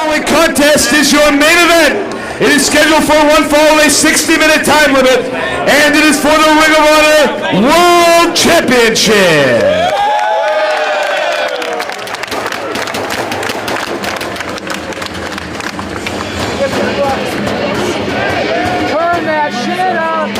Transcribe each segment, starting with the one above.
following contest is your main event. It is scheduled for one fall with a 60-minute time limit, and it is for the Ring of Honor World Championship. Turn that shit up.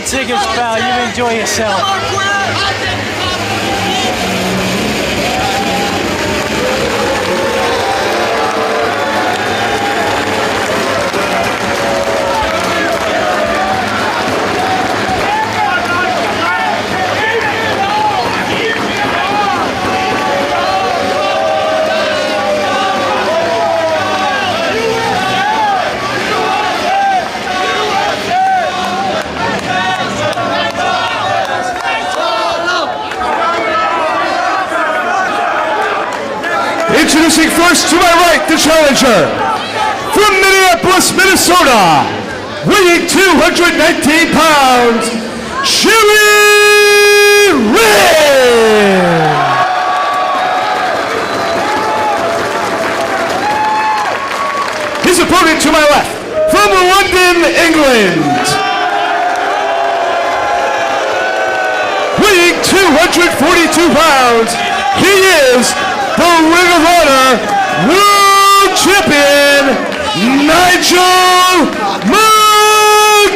Tickets, pal. You enjoy yourself. Introducing first to my right, the challenger, from Minneapolis, Minnesota, weighing 219 pounds, Lynn. His opponent to my left, from London, England, weighing 242 pounds, he is the Ring of Honor World Champion, Nigel McGuinness.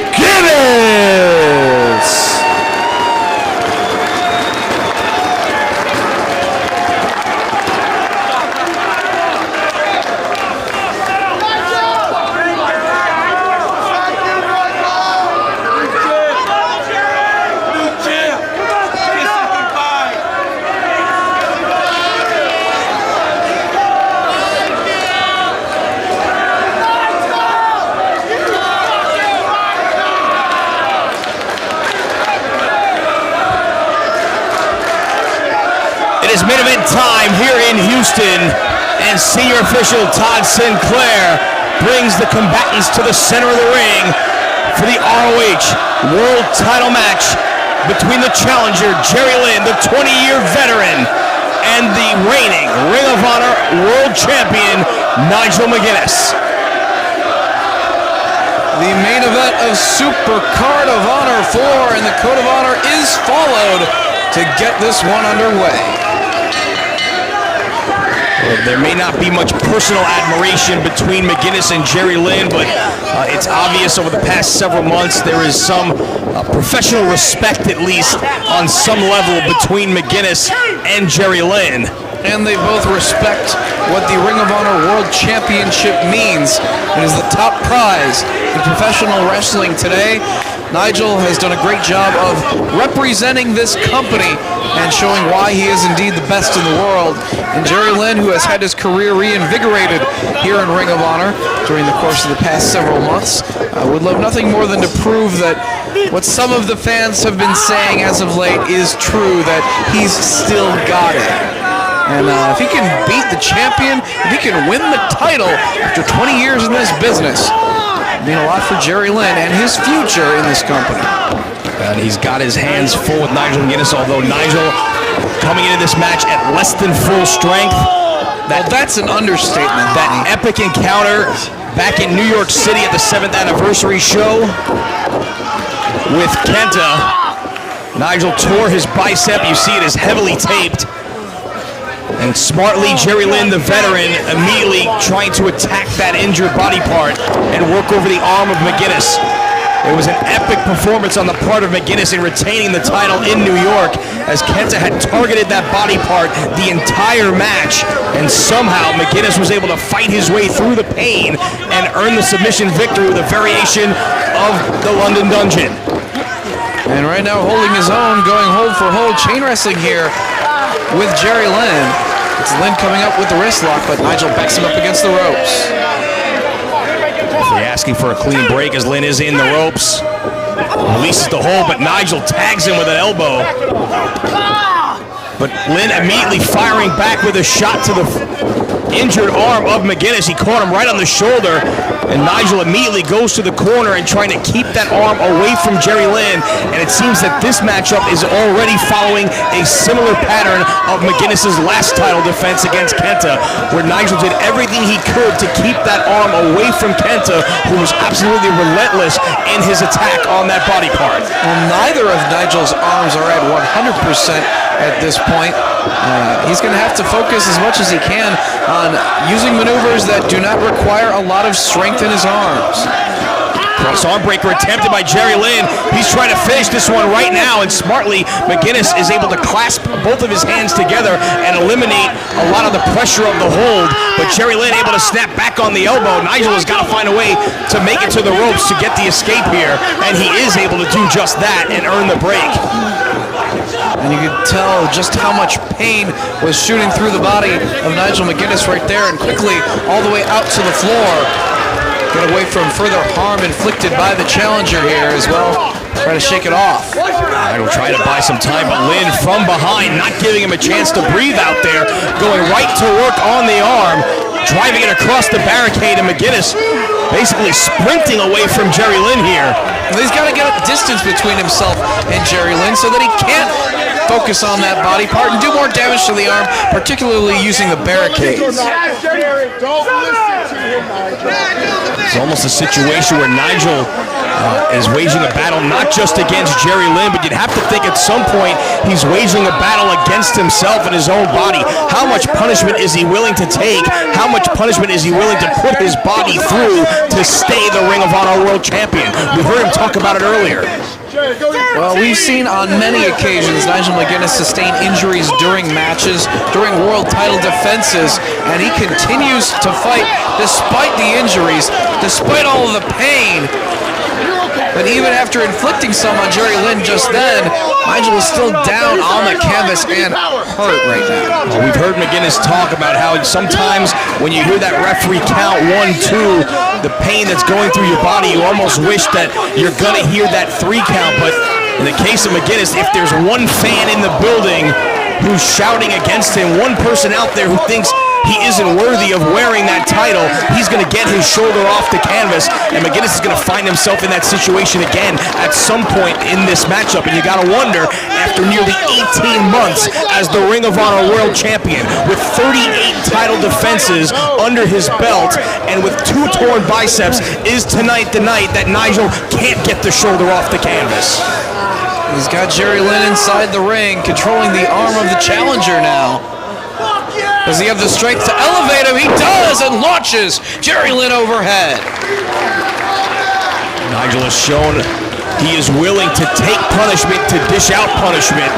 It is main event time here in Houston, and senior official Todd Sinclair brings the combatants to the center of the ring for the ROH World Title match between the challenger, Jerry Lynn, the 20-year veteran, and the reigning Ring of Honor World Champion, Nigel McGuinness. The main event of Supercard of Honor 4 and the Code of Honor is followed to get this one underway. There may not be much personal admiration between McGuinness and Jerry Lynn, but it's obvious over the past several months there is some professional respect, at least on some level, between McGuinness and Jerry Lynn. And they both respect what the Ring of Honor World Championship means. It is the top prize in professional wrestling today. Nigel has done a great job of representing this company and showing why he is indeed the best in the world. And Jerry Lynn, who has had his career reinvigorated here in Ring of Honor during the course of the past several months, would love nothing more than to prove that what some of the fans have been saying as of late is true, that he's still got it. And if he can beat the champion, if he can win the title after 20 years in this business, it'll mean a lot for Jerry Lynn and his future in this company. And he's got his hands full with Nigel McGuinness, although Nigel coming into this match at less than full strength. That's an understatement. That epic encounter back in New York City at the 7th anniversary show with Kenta. Nigel tore his bicep. You see it is heavily taped. And smartly, Jerry Lynn, the veteran, immediately trying to attack that injured body part and work over the arm of McGuinness. It was an epic performance on the part of McGuinness in retaining the title in New York, as Kenta had targeted that body part the entire match, and somehow McGuinness was able to fight his way through the pain and earn the submission victory with a variation of the London Dungeon. And right now holding his own, going hold for hold, chain wrestling here with Jerry Lynn. It's Lynn coming up with the wrist lock, but Nigel backs him up against the ropes. They're asking for a clean break as Lynn is in the ropes. Releases the hold, but Nigel tags him with an elbow. But Lynn immediately firing back with a shot to the injured arm of McGuinness. He caught him right on the shoulder, and Nigel immediately goes to the corner and trying to keep that arm away from Jerry Lynn. And it seems that this matchup is already following a similar pattern of McGuinness's last title defense against Kenta, where Nigel did everything he could to keep that arm away from Kenta, who was absolutely relentless in his attack on that body part. Well, neither of Nigel's arms are at 100% at this point. He's going to have to focus as much as he can on using maneuvers that do not require a lot of strength in his arms. Cross arm breaker attempted by Jerry Lynn. He's trying to finish this one right now, and smartly, McGuinness is able to clasp both of his hands together and eliminate a lot of the pressure of the hold. But Jerry Lynn able to snap back on the elbow. Nigel has got to find a way to make it to the ropes to get the escape here, and he is able to do just that and earn the break. And you could tell just how much pain was shooting through the body of Nigel McGuinness right there, and quickly all the way out to the floor. Get away from further harm inflicted by the challenger here as well. Try to shake it off. Nigel trying to buy some time, but Lynn from behind, not giving him a chance to breathe out there, going right to work on the arm, driving it across the barricade, and McGuinness basically sprinting away from Jerry Lynn here. He's got to get a distance between himself and Jerry Lynn so that he can't focus on that body part and do more damage to the arm, particularly using the barricades. It's almost a situation where Nigel is waging a battle not just against Jerry Lynn, but you'd have to think at some point he's waging a battle against himself and his own body. How much punishment is he willing to take? How much punishment is he willing to put his body through to stay the Ring of Honor World Champion? We heard him talk about it earlier. Well, we've seen on many occasions Nigel McGuinness sustain injuries during matches, during world title defenses, and he continues to fight despite the injuries, despite all of the pain. But even after inflicting some on Jerry Lynn just then, Nigel is still down on the canvas and hurt right now. Well, we've heard McGuinness talk about how sometimes when you hear that referee count 1-2, the pain that's going through your body, you almost wish that you're going to hear that 3 count. But in the case of McGuinness, if there's one fan in the building who's shouting against him, one person out there who thinks he isn't worthy of wearing that title, he's going to get his shoulder off the canvas, and McGuinness is going to find himself in that situation again at some point in this matchup. And you got to wonder, after nearly 18 months as the Ring of Honor World Champion, with 38 title defenses under his belt, and with 2 torn biceps, is tonight the night that Nigel can't get the shoulder off the canvas? He's got Jerry Lynn inside the ring, controlling the arm of the challenger now. Does he have the strength to elevate him? He does, and launches Jerry Lynn overhead. Nigel has shown he is willing to take punishment, to dish out punishment.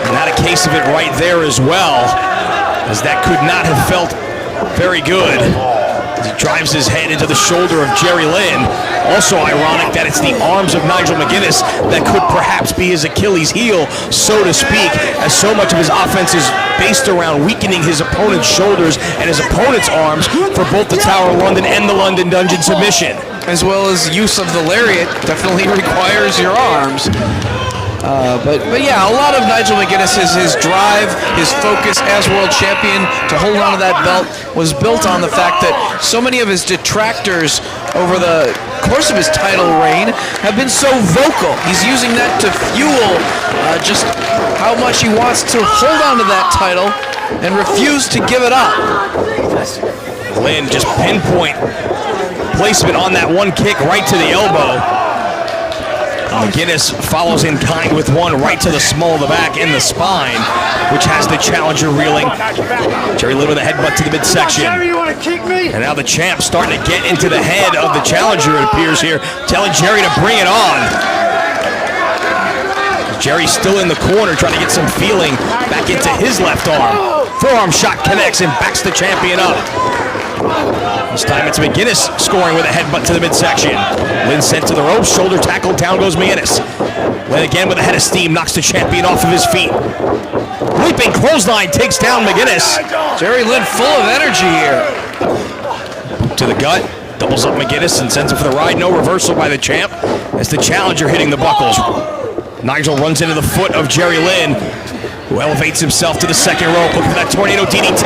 And not a case of it right there as well, as that could not have felt very good. He drives his head into the shoulder of Jerry Lynn. Also ironic that it's the arms of Nigel McGuinness that could perhaps be his Achilles heel, so to speak, as so much of his offense is based around weakening his opponent's shoulders and his opponent's arms for both the Tower of London and the London Dungeon submission. As well as use of the lariat definitely requires your arms. But yeah, a lot of Nigel McGuinness, his drive, his focus as world champion to hold on to that belt was built on the fact that so many of his detractors over the course of his title reign have been so vocal. He's using that to fuel just how much he wants to hold on to that title and refuse to give it up. Lynn just pinpoint placement on that one kick right to the elbow. McGuinness follows in kind with one right to the small of the back and the spine, which has the challenger reeling. Jerry Lynn with a headbutt to the midsection. And now the champ starting to get into the head of the challenger, it appears here, telling Jerry to bring it on. Jerry's still in the corner trying to get some feeling back into his left arm. Forearm shot connects and backs the champion up. This time it's McGuinness scoring with a headbutt to the midsection. Lynn sent to the ropes, shoulder tackle, down goes McGuinness. Lynn again with a head of steam, knocks the champion off of his feet. Leaping clothesline takes down McGuinness. Jerry Lynn full of energy here. To the gut, doubles up McGuinness and sends him for the ride. No reversal by the champ as the challenger hitting the buckles. Nigel runs into the foot of Jerry Lynn, who elevates himself to the second rope, looking for that tornado DDT,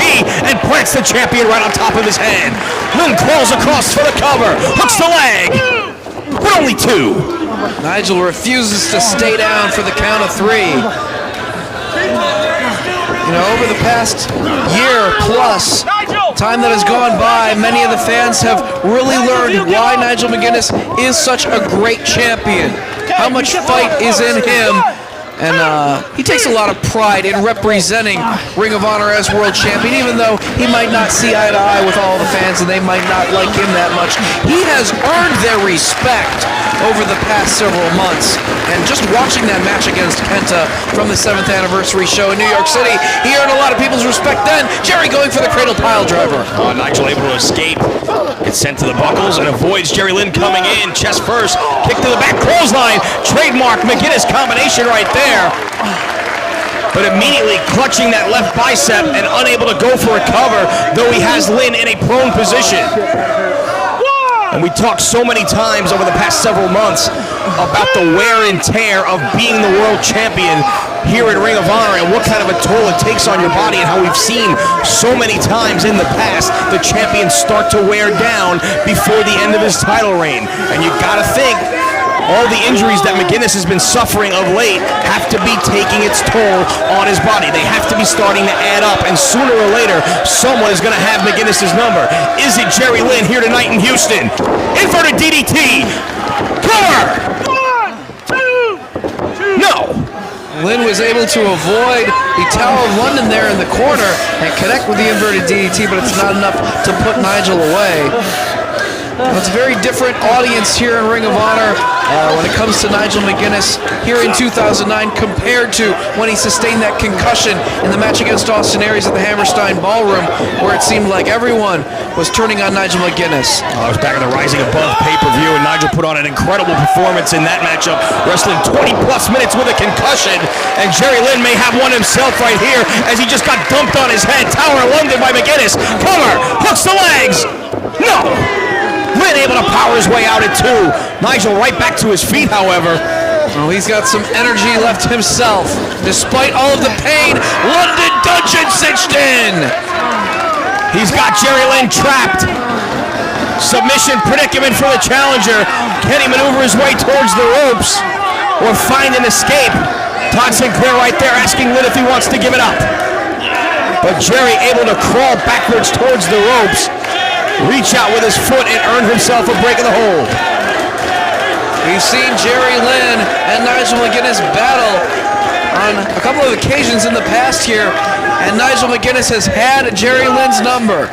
and plants the champion right on top of his head. Lynn crawls across for the cover, hooks the leg, but only two. Nigel refuses to stay down for the count of three. You know, over the past year plus, time that has gone by, many of the fans have really learned why Nigel McGuinness is such a great champion. How much fight is in him. And he takes a lot of pride in representing Ring of Honor as world champion, even though he might not see eye to eye with all the fans and they might not like him that much. He has earned their respect over the past several months. And just watching that match against Kenta from the 7th anniversary show in New York City, he earned a lot of people's respect then. Jerry going for the cradle pile driver. Nigel able to escape, gets sent to the buckles and avoids Jerry Lynn coming in. Chest first, kick to the back, clothesline, trademark McGuinness combination right there. But immediately clutching that left bicep and unable to go for a cover, though he has Lynn in a prone position. And we talked so many times over the past several months about the wear and tear of being the world champion here at Ring of Honor and what kind of a toll it takes on your body, and how we've seen so many times in the past the champions start to wear down before the end of his title reign. And you gotta think all the injuries that McGuinness has been suffering of late have to be taking its toll on his body. They have to be starting to add up, and sooner or later, someone is going to have McGuinness's number. Is it Jerry Lynn here tonight in Houston? Inverted DDT. Cover. 1, 2, no. Lynn was able to avoid the Tower of London there in the corner and connect with the inverted DDT, but it's not enough to put Nigel away. It's a very different audience here in Ring of Honor when it comes to Nigel McGuinness here in 2009 compared to when he sustained that concussion in the match against Austin Aries at the Hammerstein Ballroom, where it seemed like everyone was turning on Nigel McGuinness. I was back in the Rising Above pay-per-view, and Nigel put on an incredible performance in that matchup, wrestling 20-plus minutes with a concussion, and Jerry Lynn may have one himself right here as he just got dumped on his head. Tower of London by McGuinness. Cover, hooks the legs. No. Lynn able to power his way out at 2. Nigel right back to his feet, however. Oh, he's got some energy left himself. Despite all of the pain, London Dungeon cinched in. He's got Jerry Lynn trapped. Submission predicament for the challenger. Can he maneuver his way towards the ropes or find an escape? Todd Sinclair right there asking Lynn if he wants to give it up. But Jerry able to crawl backwards towards the ropes, reach out with his foot, and earn himself a break of the hold. We've seen Jerry Lynn and Nigel McGuinness battle on a couple of occasions in the past here, and Nigel McGuinness has had Jerry Lynn's number.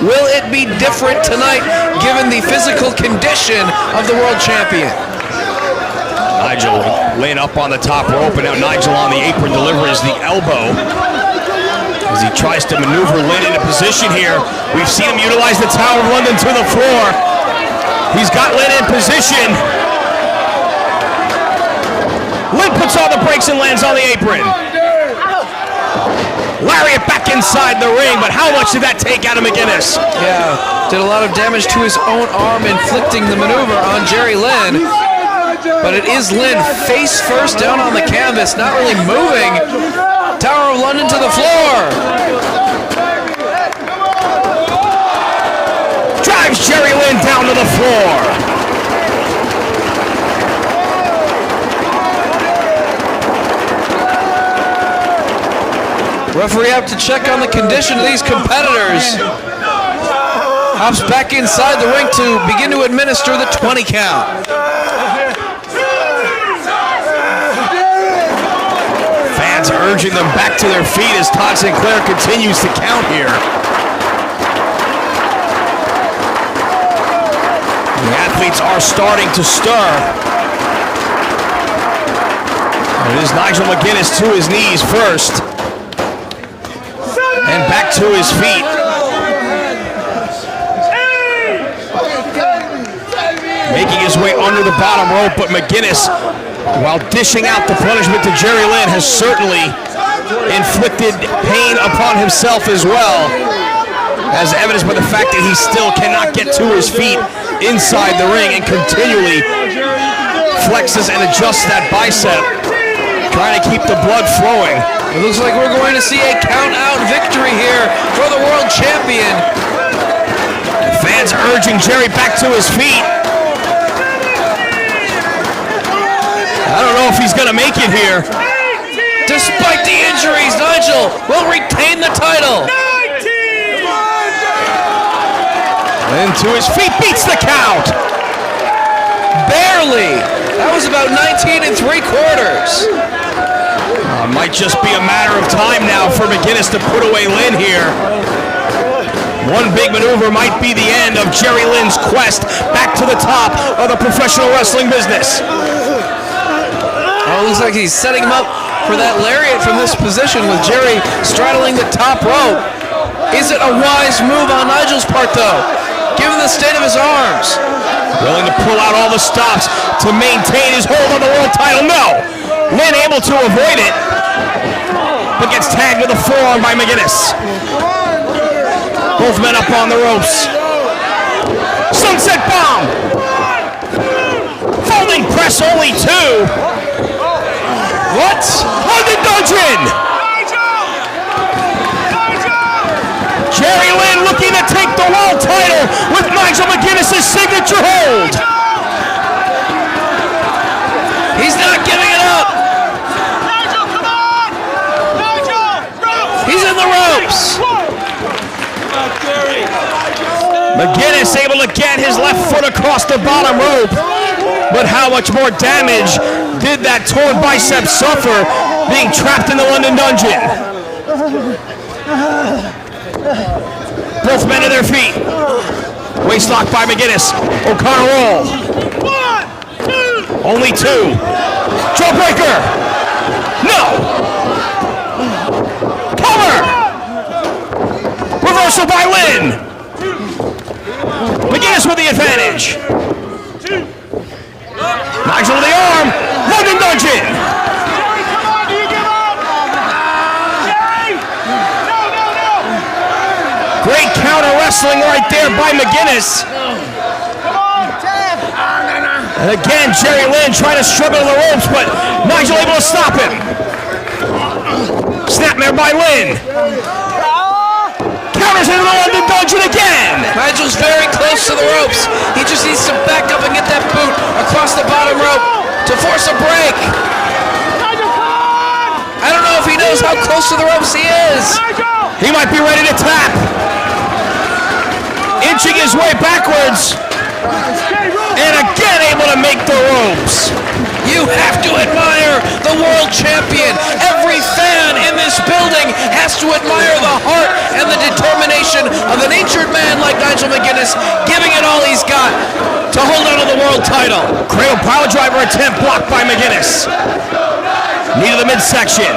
Will it be different tonight, given the physical condition of the world champion? Nigel, Lynn up on the top rope, and now Nigel on the apron delivers the elbow as he tries to maneuver Lynn into position here. We've seen him utilize the Tower of London to the floor. He's got Lynn in position. Lynn puts on the brakes and lands on the apron. Lariat back inside the ring, but how much did that take out of McGuinness? Yeah, did a lot of damage to his own arm, inflicting the maneuver on Jerry Lynn. But it is Lynn face first down on the canvas, not really moving. Tower of London to the floor. Drives Jerry Lynn down to the floor. Referee have to check on the condition of these competitors. Hops back inside the ring to begin to administer the 20 count. Fans urging them back to their feet as Todd Sinclair continues to count here. The athletes are starting to stir. It is Nigel McGuinness to his knees first. And back to his feet. Making his way under the bottom rope, but McGuinness, while dishing out the punishment to Jerry Lynn, has certainly inflicted pain upon himself as well, as evidenced by the fact that he still cannot get to his feet inside the ring and continually flexes and adjusts that bicep, trying to keep the blood flowing. It looks like we're going to see a count-out victory here for the world champion. Fans urging Jerry back to his feet. I don't know if he's going to make it here. Despite the injuries, Nigel will retain the title. And to his feet, beats the count. Barely. That was about 19 3/4. Might just be a matter of time now for McGuinness to put away Lynn here. One big maneuver might be the end of Jerry Lynn's quest back to the top of the professional wrestling business. Oh, it looks like he's setting him up for that lariat from this position with Jerry straddling the top rope. Is it a wise move on Nigel's part, though, given the state of his arms? Willing to pull out all the stops to maintain his hold on the world title? No! Lynn able to avoid it, but gets tagged with a forearm by McGuinness. Both men up on the ropes. Sunset bomb! Folding press only two. What? London Dungeon! Jerry Lynn looking to take the world title with Nigel McGuinness' signature hold. He's not giving it up. Nigel, come on! Nigel! Ropes! He's in the ropes. McGuinness able to get his left foot across the bottom rope. But how much more damage did that torn bicep suffer being trapped in the London Dungeon? Both men to their feet. Waistlock by McGuinness. O'Connor roll. 1, 2. Only two. Jawbreaker. No. Cover. Reversal by Lynn. McGuinness with the advantage. Nigel with the arm. London Dungeon. Come on, do you give up? Jerry! No! Great counter wrestling right there by McGuinness. Come on, Ted! And again, Jerry Lynn trying to struggle to the ropes, but Nigel able to stop him. Snapmare by Lynn. Counters into the London Dungeon again. Nigel's very close to the ropes. He just needs to back up and get that boot across the bottom rope to force a break. Nigel, come on! I don't know if he knows how close to the ropes he is. Nigel! He might be ready to tap. Inching his way backwards. And again able to make the ropes. You have to admire the world champion. Every fan in this building has to admire the heart and the determination of an injured man like Nigel McGuinness, giving it all he's got to hold on to the world title. Cradle pile driver attempt blocked by McGuinness. Knee to the midsection.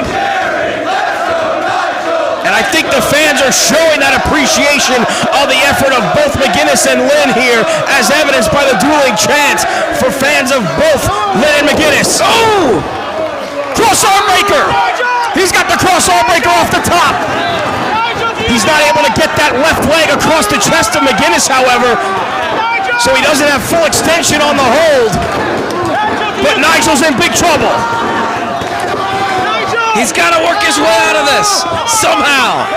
And I think the fans are showing that appreciation of the effort of both McGuinness and Lynn here, as evidenced by the dueling chants for fans of both Lynn and McGuinness. Oh! Cross arm breaker! He's got the cross arm breaker off the top. He's not able to get that left leg across the chest of McGuinness, however, so he doesn't have full extension on the hold. But Nigel's in big trouble. He's got to work his way out of this, somehow.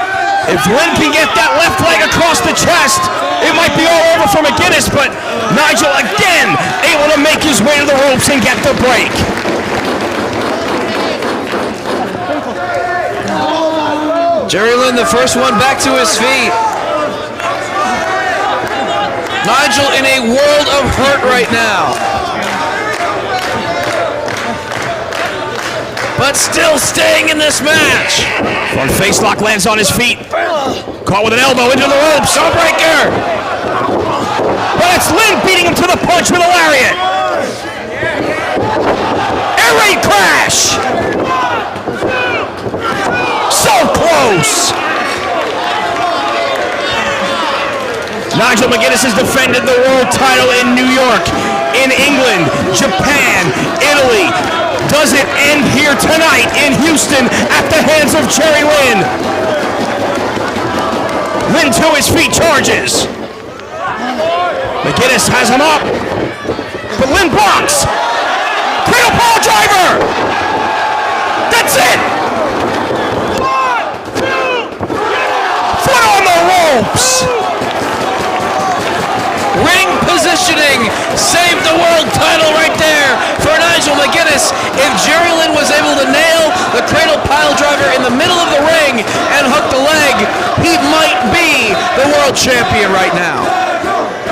If Lynn can get that left leg across the chest, it might be all over for McGuinness, but Nigel again able to make his way to the ropes and get the break. Jerry Lynn, the first one back to his feet. Nigel in a world of hurt right now. But still staying in this match. Front face lock lands on his feet. Caught with an elbow into the ropes. Jawbreaker. But it's Lynn beating him to the punch with a lariat. Air raid crash. So close. Nigel McGuinness has defended the world title in New York, in England, Japan, Italy. Does it end here tonight in Houston at the hands of Jerry Lynn? Lynn to his feet, charges. McGuinness has him up, but Lynn blocks. Cradle pile driver. That's it. Foot on the ropes. Ring positioning saved the world title right there for Nigel McGuinness. If Jerry Lynn was able to nail the cradle pile driver in the middle of the ring and hook the leg, he might be the world champion right now.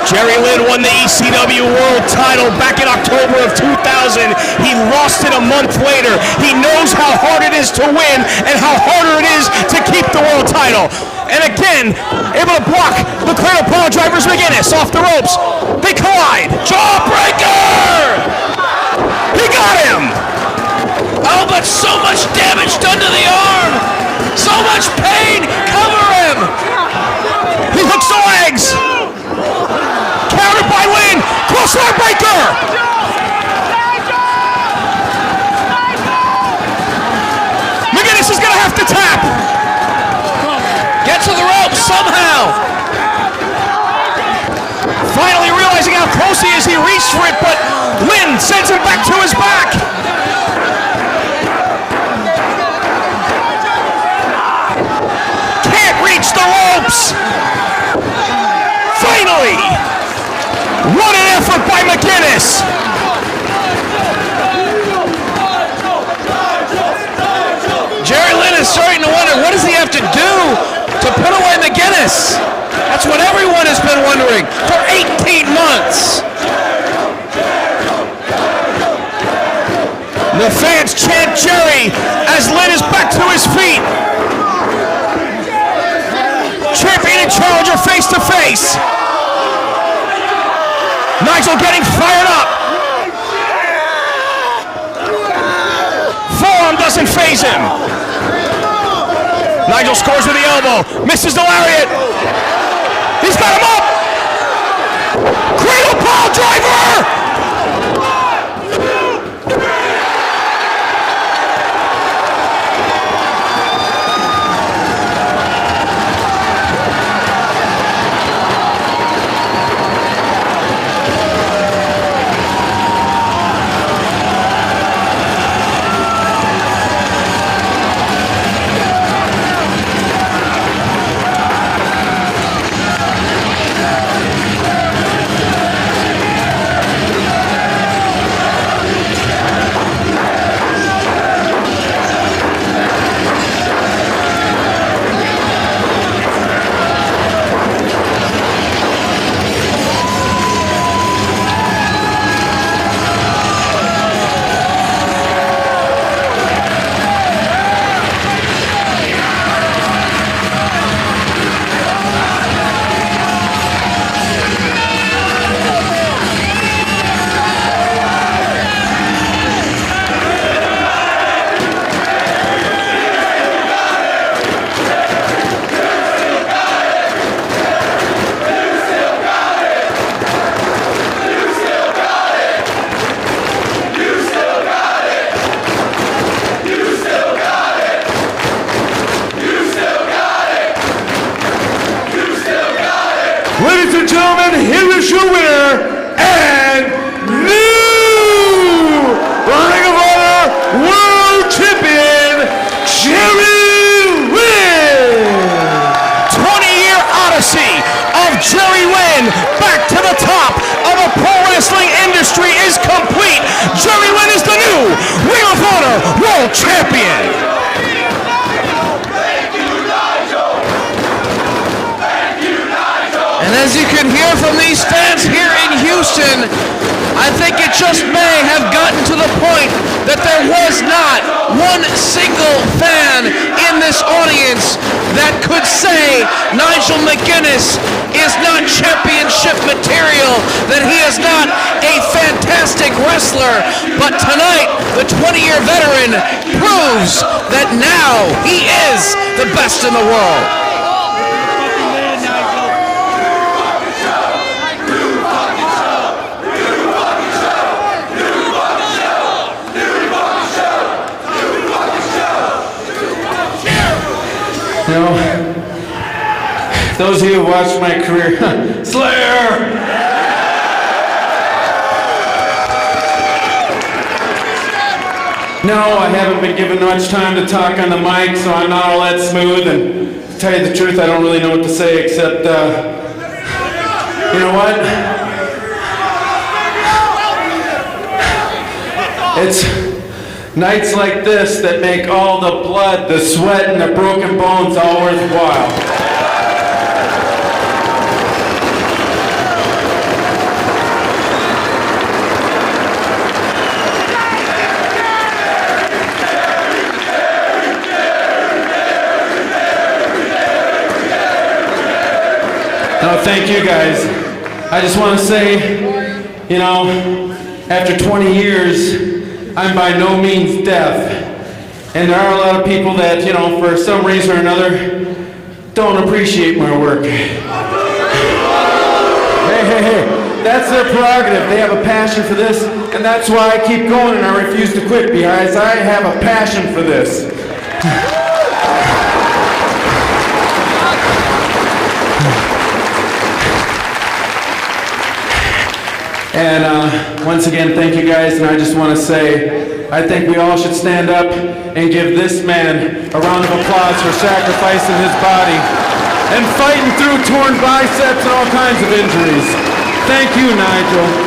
Jerry Lynn won the ECW World title back in October of 2000. He lost it a month later. He knows how hard it is to win and how harder it is to keep the world title. And again, able to block the cradle pile driver's McGuinness off the ropes. They collide. Jawbreaker! He got him! Oh, but so much damage done to the arm! So much pain! Cover him! He hooks the legs! Countered by Lynn! Crossbar breaker! McGuinness is gonna have to tap! Get to the ropes somehow! Finally realizing how close he is, he reached for it, but Lynn sends him back to his back! Can't reach the ropes! Finally! What an effort by McGuinness! Jerry Lynn is starting to wonder, what does he have to do to put away McGuinness? That's what everyone has been wondering for 18 months. The fans chant Jerry as Lynn is back to his feet. Champion and challenger face to face. Nigel getting fired up. Forearm doesn't faze him. Nigel scores with the elbow. Misses the lariat. He's got him up. Cradle pile driver. Ladies and gentlemen, here is your winner and new Ring of Honor World Champion, Jerry Lynn. 20-year odyssey of Jerry Lynn back to the top of the pro wrestling industry is complete. Jerry Lynn is the new Ring of Honor World Champion. And as you can hear from these fans here in Houston, I think it just may have gotten to the point that there was not one single fan in this audience that could say Nigel McGuinness is not championship material, that he is not a fantastic wrestler. But tonight, the 20-year veteran proves that now he is the best in the world. You know, those of you who watched my career, Slayer! No, I haven't been given much time to talk on the mic, so I'm not all that smooth, and to tell you the truth, I don't really know what to say except, you know what? It's nights like this that make all the blood, the sweat, and the broken bones all worthwhile. No, thank you guys. I just want to say, you know, after 20 years, I'm by no means deaf. And there are a lot of people that, you know, for some reason or another, don't appreciate my work. Hey, that's their prerogative. They have a passion for this, and that's why I keep going and I refuse to quit, because I have a passion for this. And once again, thank you guys, and I just want to say, I think we all should stand up and give this man a round of applause for sacrificing his body and fighting through torn biceps and all kinds of injuries. Thank you, Nigel.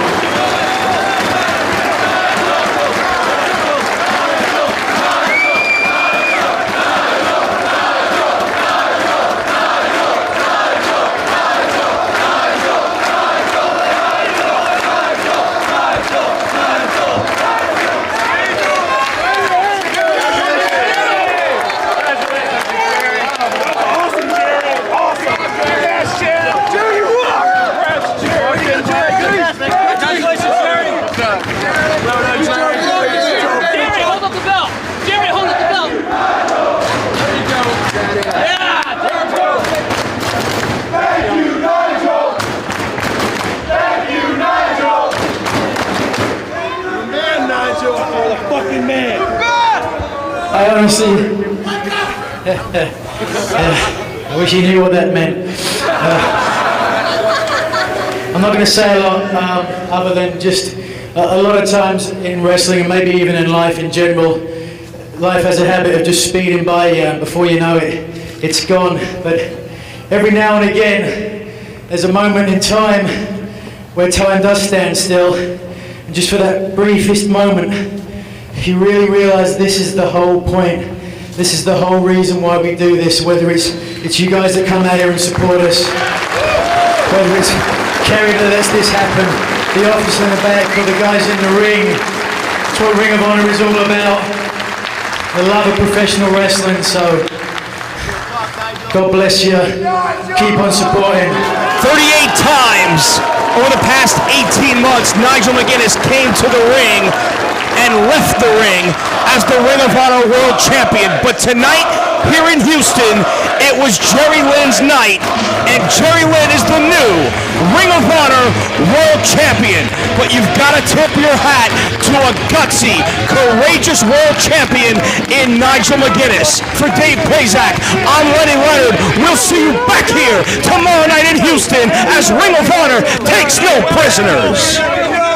I honestly, I wish you knew what that meant. I'm not going to say a lot other than just a lot of times in wrestling and maybe even in life in general, life has a habit of just speeding by you, and before you know it, it's gone. But every now and again, there's a moment in time where time does stand still, and just for that briefest moment, you really realize this is the whole point. This is the whole reason why we do this, whether it's you guys that come out here and support us, whether it's Kerry that lets this happen, the officer in the back, or the guys in the ring. It's what Ring of Honor is all about. The love of professional wrestling, so God bless you. Keep on supporting. 38 times over the past 18 months, Nigel McGuinness came to the ring and left the ring as the Ring of Honor World Champion. But tonight, here in Houston, it was Jerry Lynn's night, and Jerry Lynn is the new Ring of Honor World Champion. But you've got to tip your hat to a gutsy, courageous world champion in Nigel McGuinness. For Dave Pazak, I'm Lenny Leonard. We'll see you back here tomorrow night in Houston as Ring of Honor takes no prisoners.